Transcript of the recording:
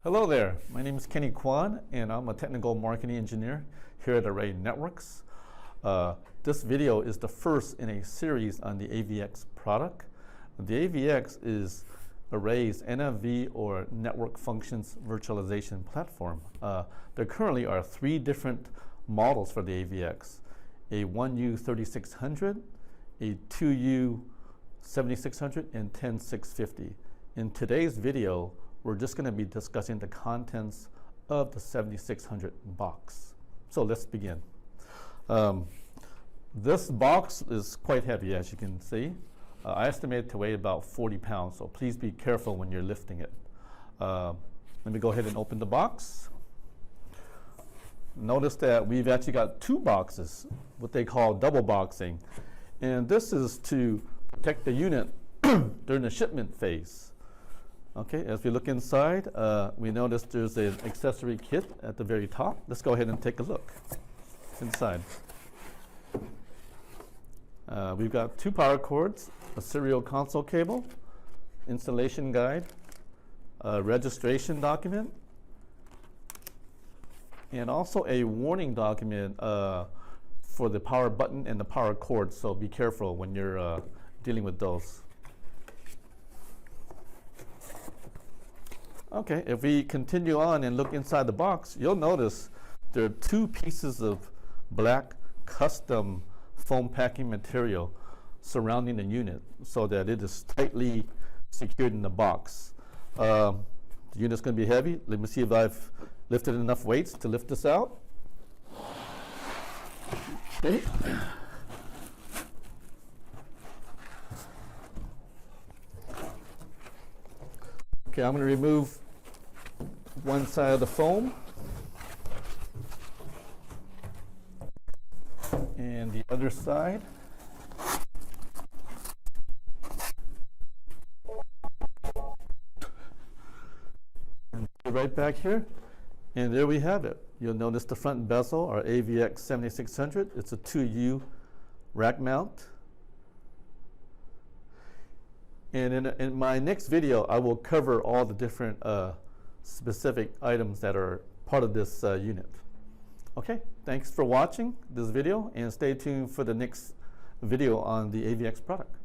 Hello there, my name is Kenny Kwan and I'm a technical marketing engineer here at Array Networks. This video is the first in a series on the AVX product. The AVX is Array's NFV or Network Functions Virtualization platform. There currently are three different models for the AVX. A 1U3600, a 2U7600, and 10650. In today's video, we're just going to be discussing the contents of the 7600 box. So let's begin. This box is quite heavy, as you can see. I estimate it to weigh about 40 pounds, so please be careful when you're lifting it. Let me go ahead and open the box. Notice that we've actually got two boxes, what they call double boxing. And this is to protect the unit during the shipment phase. Okay, as we look inside, we notice there's an accessory kit at the very top. Let's go ahead and take a look inside. We've got two power cords, a serial console cable, installation guide, a registration document, and also a warning document for the power button and the power cord, so be careful when you're dealing with those. Okay, if we continue on and look inside the box, you'll notice there are two pieces of black custom foam packing material surrounding the unit so that it is tightly secured in the box. The unit's going to be heavy. Let me see if I've lifted enough weights to lift this out. Okay. Okay, I'm going to remove one side of the foam and the other side. And put it right back here, and there we have it. You'll notice the front bezel, our AVX7600. It's a 2U rack mount. And in my next video, I will cover all the different specific items that are part of this unit. Okay, thanks for watching this video and stay tuned for the next video on the AVX product.